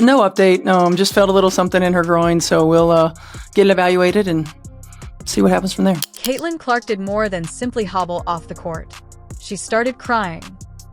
No update. Just felt a little something in her groin, so we'll get it evaluated and see what happens from there. Caitlin Clark did more than simply hobble off the court. She started crying.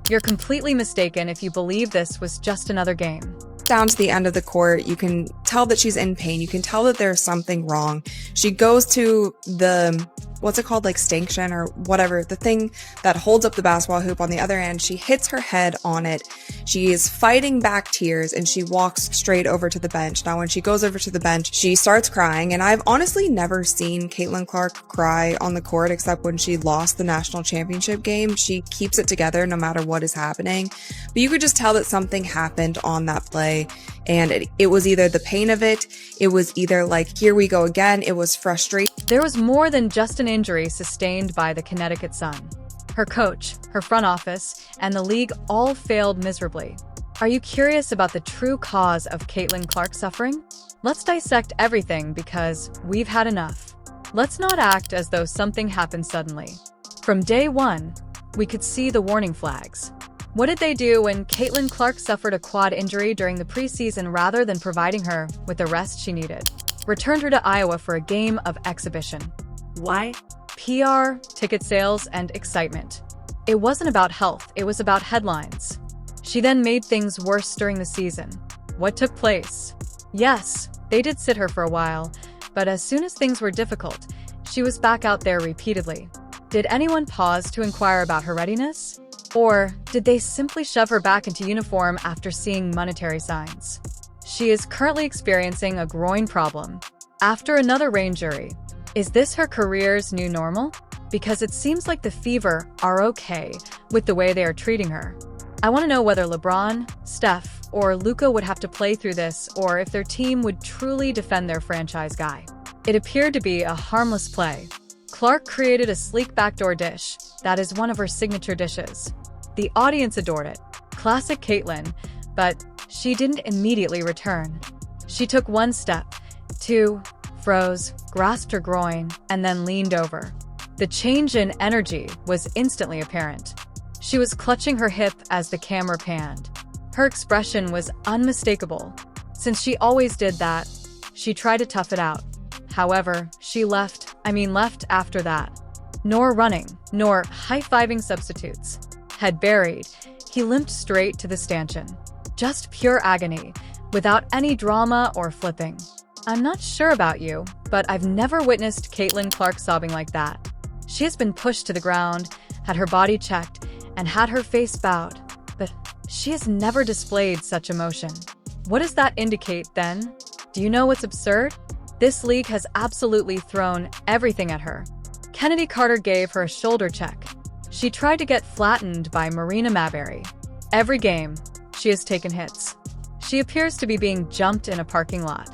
You're completely mistaken if you believe this was just another game. Down to the end of the court, you can tell that she's in pain. You can tell that there's something wrong. She goes to the, what's it called, like stanchion or whatever, the thing that holds up the basketball hoop on the other end. She hits her head on it. She is fighting back tears and she walks straight over to the bench. Now, when she goes over to the bench, she starts crying, and I've honestly never seen Caitlin Clark cry on the court except when she lost the national championship game. She keeps it together no matter what is happening, but you could just tell that something happened on that play. And it was either the pain of it was either like, here we go again, it was frustration. There was more than just an injury sustained by the Connecticut Sun. Her coach, her front office, and the league all failed miserably. Are you curious about the true cause of Caitlin Clark's suffering? Let's dissect everything because we've had enough. Let's not act as though something happened suddenly. From day one, we could see the warning flags. What did they do when Caitlin Clark suffered a quad injury during the preseason rather than providing her with the rest she needed? Returned her to Iowa for a game of exhibition. Why? PR, ticket sales, and excitement. It wasn't about health, it was about headlines. She then made things worse during the season. What took place? Yes, they did sit her for a while, but as soon as things were difficult, she was back out there repeatedly. Did anyone pause to inquire about her readiness? Or did they simply shove her back into uniform after seeing monetary signs? She is currently experiencing a groin problem after another rain injury. Is this her career's new normal? Because it seems like the Fever are okay with the way they are treating her. I want to know whether LeBron, Steph, or Luka would have to play through this, or if their team would truly defend their franchise guy. It appeared to be a harmless play. Clark created a sleek backdoor dish. That is one of her signature dishes. The audience adored it. Classic Caitlin, but she didn't immediately return. She took one step, two, froze, grasped her groin, and then leaned over. The change in energy was instantly apparent. She was clutching her hip as the camera panned. Her expression was unmistakable. Since she always did that, she tried to tough it out. However, she left after that. Nor running, nor high-fiving substitutes. Head buried, he limped straight to the stanchion. Just pure agony, without any drama or flipping. I'm not sure about you, but I've never witnessed Caitlin Clark sobbing like that. She has been pushed to the ground, had her body checked, and had her face bowed, but she has never displayed such emotion. What does that indicate, then? Do you know what's absurd? This league has absolutely thrown everything at her. Kennedy Carter gave her a shoulder check. She tried to get flattened by Marina Maberry. Every game, she has taken hits. She appears to be being jumped in a parking lot.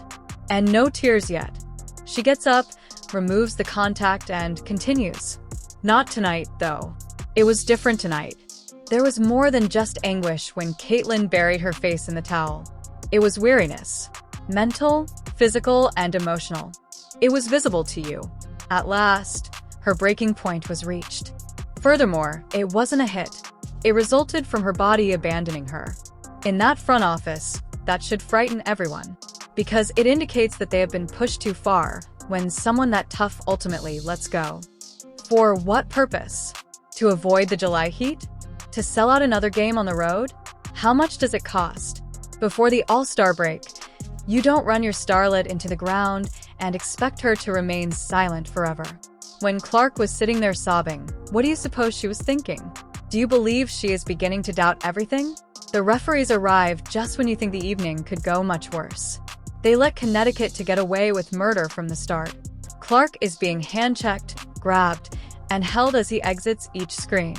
And no tears yet. She gets up, removes the contact, and continues. Not tonight, though. It was different tonight. There was more than just anguish when Caitlin buried her face in the towel. It was weariness. Mental, physical, and emotional. It was visible to you. At last, her breaking point was reached. Furthermore, it wasn't a hit. It resulted from her body abandoning her. In that front office, that should frighten everyone, because it indicates that they have been pushed too far when someone that tough ultimately lets go. For what purpose? To avoid the July heat? To sell out another game on the road? How much does it cost? Before the All-Star break, you don't run your starlet into the ground and expect her to remain silent forever. When Clark was sitting there sobbing, what do you suppose she was thinking? Do you believe she is beginning to doubt everything? The referees arrived just when you think the evening could go much worse. They let Connecticut to get away with murder from the start. Clark is being hand-checked, grabbed, and held as he exits each screen.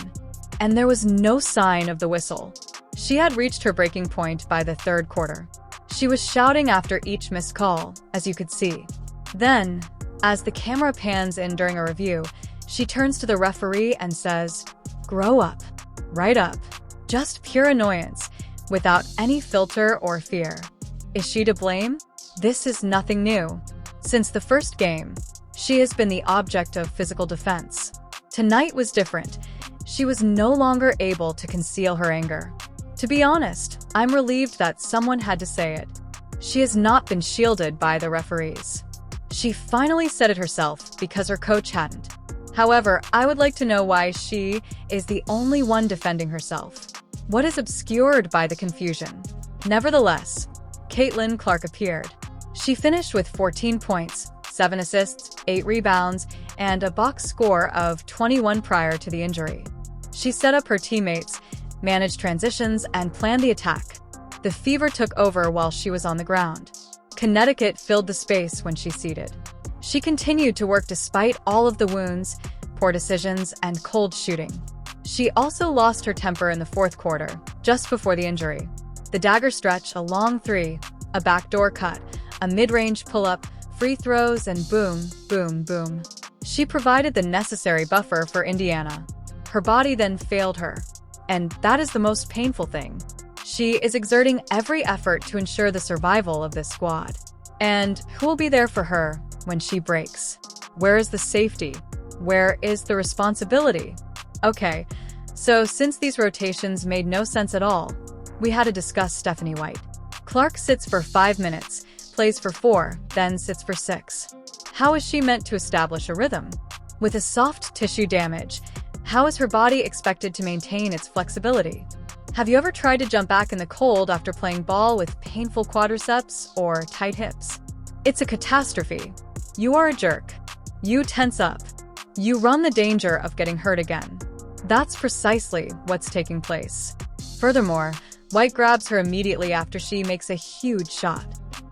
And there was no sign of the whistle. She had reached her breaking point by the third quarter. She was shouting after each missed call, as you could see. Then, as the camera pans in during a review, she turns to the referee and says, "Grow up. Right up." Just pure annoyance, without any filter or fear. Is she to blame? This is nothing new. Since the first game, she has been the object of physical defense. Tonight was different. She was no longer able to conceal her anger. To be honest, I'm relieved that someone had to say it. She has not been shielded by the referees. She finally said it herself because her coach hadn't. However, I would like to know why she is the only one defending herself. What is obscured by the confusion? Nevertheless, Caitlin Clark appeared. She finished with 14 points, 7 assists, 8 rebounds, and a box score of 21 prior to the injury. She set up her teammates, managed transitions, and planned the attack. The fever took over while she was on the ground. Connecticut filled the space when she seated. She continued to work despite all of the wounds, poor decisions, and cold shooting. She also lost her temper in the fourth quarter, just before the injury. The dagger stretch, a long three, a backdoor cut, a mid-range pull-up, free throws, and boom, boom, boom. She provided the necessary buffer for Indiana. Her body then failed her. And that is the most painful thing. She is exerting every effort to ensure the survival of this squad. And who will be there for her when she breaks? Where is the safety? Where is the responsibility? Okay, so since these rotations made no sense at all, we had to discuss Stephanie White. Clark sits for 5 minutes, plays for 4, then sits for 6. How is she meant to establish a rhythm? With a soft tissue damage, how is her body expected to maintain its flexibility? Have you ever tried to jump back in the cold after playing ball with painful quadriceps or tight hips? It's a catastrophe. You are a jerk. You tense up. You run the danger of getting hurt again. That's precisely what's taking place. Furthermore, White grabs her immediately after she makes a huge shot.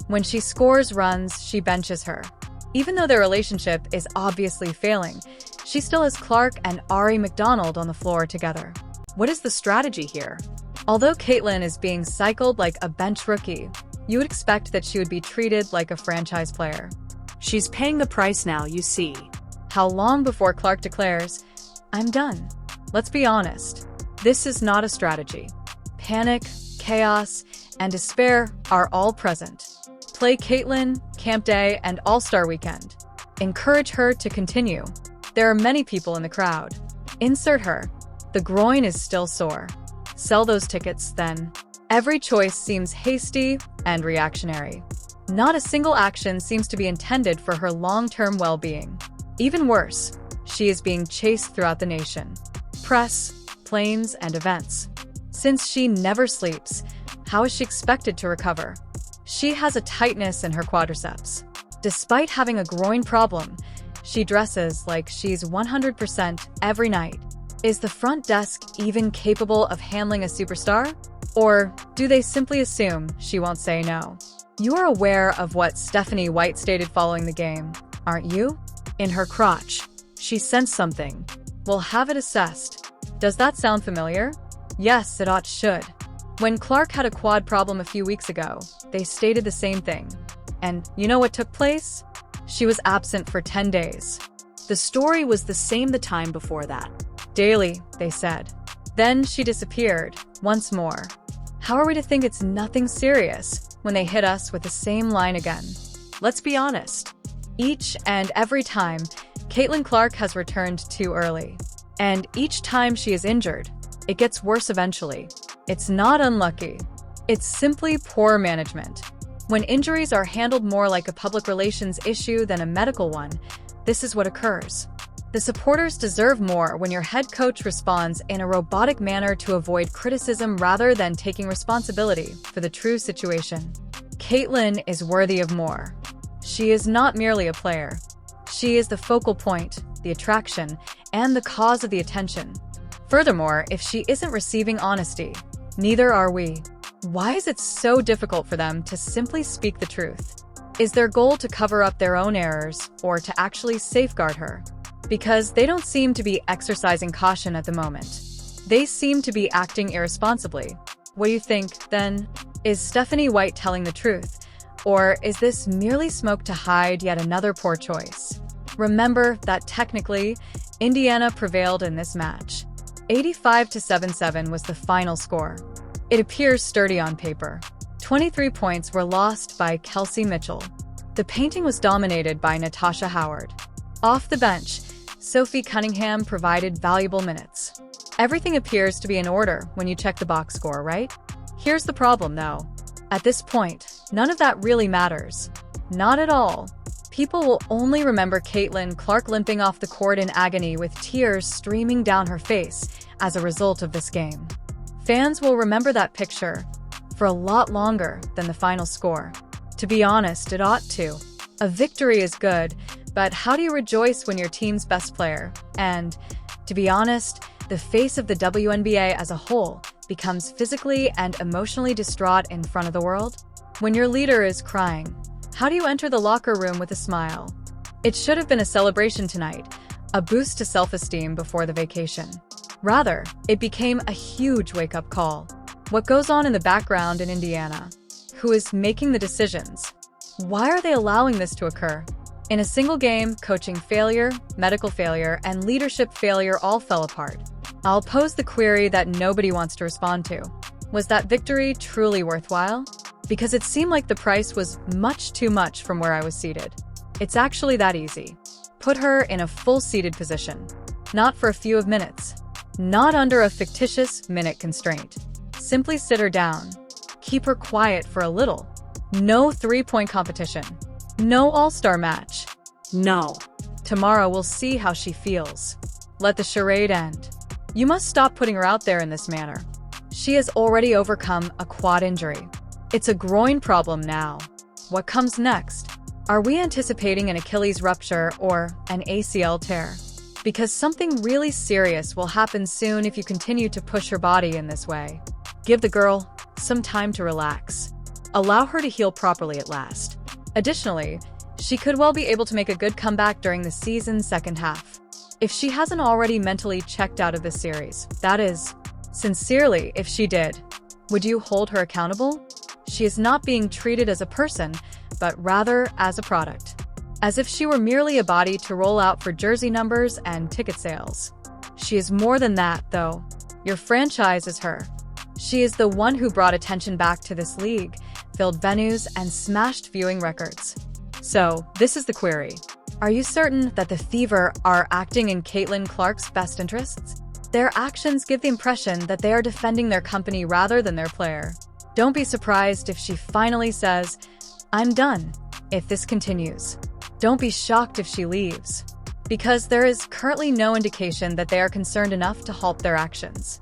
When she scores runs, she benches her. Even though their relationship is obviously failing, she still has Clark and Ari McDonald on the floor together. What is the strategy here? Although Caitlin is being cycled like a bench rookie, you would expect that she would be treated like a franchise player. She's paying the price now, you see. How long before Clark declares, "I'm done"? Let's be honest. This is not a strategy. Panic, chaos, and despair are all present. Play Caitlin, Camp Day, and All-Star Weekend. Encourage her to continue. There are many people in the crowd. Insert her. The groin is still sore. Sell those tickets, then. Every choice seems hasty and reactionary. Not a single action seems to be intended for her long-term well-being. Even worse, she is being chased throughout the nation. Press, planes, and events. Since she never sleeps, how is she expected to recover? She has a tightness in her quadriceps. Despite having a groin problem, she dresses like she's 100% every night. Is the front desk even capable of handling a superstar? Or do they simply assume she won't say no? You are aware of what Stephanie White stated following the game, aren't you? In her crotch, she sensed something. We'll have it assessed. Does that sound familiar? Yes, it should. When Clark had a quad problem a few weeks ago, they stated the same thing. And you know what took place? She was absent for 10 days. The story was the same the time before that. Daily, they said. Then she disappeared, once more. How are we to think it's nothing serious when they hit us with the same line again? Let's be honest. Each and every time, Caitlin Clark has returned too early. And each time she is injured, it gets worse eventually. It's not unlucky. It's simply poor management. When injuries are handled more like a public relations issue than a medical one, this is what occurs. The supporters deserve more when your head coach responds in a robotic manner to avoid criticism rather than taking responsibility for the true situation. Caitlin is worthy of more. She is not merely a player. She is the focal point, the attraction, and the cause of the attention. Furthermore, if she isn't receiving honesty, neither are we. Why is it so difficult for them to simply speak the truth? Is their goal to cover up their own errors or to actually safeguard her? Because they don't seem to be exercising caution at the moment. They seem to be acting irresponsibly. What do you think, then? Is Stephanie White telling the truth? Or is this merely smoke to hide yet another poor choice? Remember that technically, Indiana prevailed in this match. 85-77 was the final score. It appears sturdy on paper. 23 points were lost by Kelsey Mitchell. The painting was dominated by Natasha Howard. Off the bench, Sophie Cunningham provided valuable minutes. Everything appears to be in order when you check the box score, right? Here's the problem, though. At this point, None of that really matters. Not at all. People will only remember Caitlin Clark limping off the court in agony with tears streaming down her face as a result of this game. Fans will remember that picture for a lot longer than the final score. To be honest, it ought to. A victory is good, but how do you rejoice when your team's best player, and, to be honest, the face of the WNBA as a whole, becomes physically and emotionally distraught in front of the world? When your leader is crying, how do you enter the locker room with a smile? It should have been a celebration tonight, a boost to self-esteem before the vacation. Rather, it became a huge wake-up call. What goes on in the background in Indiana? Who is making the decisions? Why are they allowing this to occur? In a single game, coaching failure, medical failure, and leadership failure all fell apart. I'll pose the query that nobody wants to respond to. Was that victory truly worthwhile? Because it seemed like the price was much too much from where I was seated. It's actually that easy. Put her in a full-seated position. Not for a few of minutes. Not under a fictitious minute constraint. Simply sit her down. Keep her quiet for a little. No three-point competition. No all-star match. No. Tomorrow we'll see how she feels. Let the charade end. You must stop putting her out there in this manner. She has already overcome a quad injury. It's a groin problem now. What comes next? Are we anticipating an Achilles rupture or an ACL tear? Because something really serious will happen soon if you continue to push her body in this way. Give the girl some time to relax. Allow her to heal properly at last. Additionally, she could well be able to make a good comeback during the season's second half. If she hasn't already mentally checked out of this series, that is, sincerely, if she did, would you hold her accountable? She is not being treated as a person, but rather as a product. As if she were merely a body to roll out for jersey numbers and ticket sales. She is more than that, though. Your franchise is her. She is the one who brought attention back to this league, filled venues, and smashed viewing records. So, this is the query. Are you certain that the Fever are acting in Caitlin Clark's best interests? Their actions give the impression that they are defending their company rather than their player. Don't be surprised if she finally says, "I'm done," if this continues. Don't be shocked if she leaves, because there is currently no indication that they are concerned enough to halt their actions.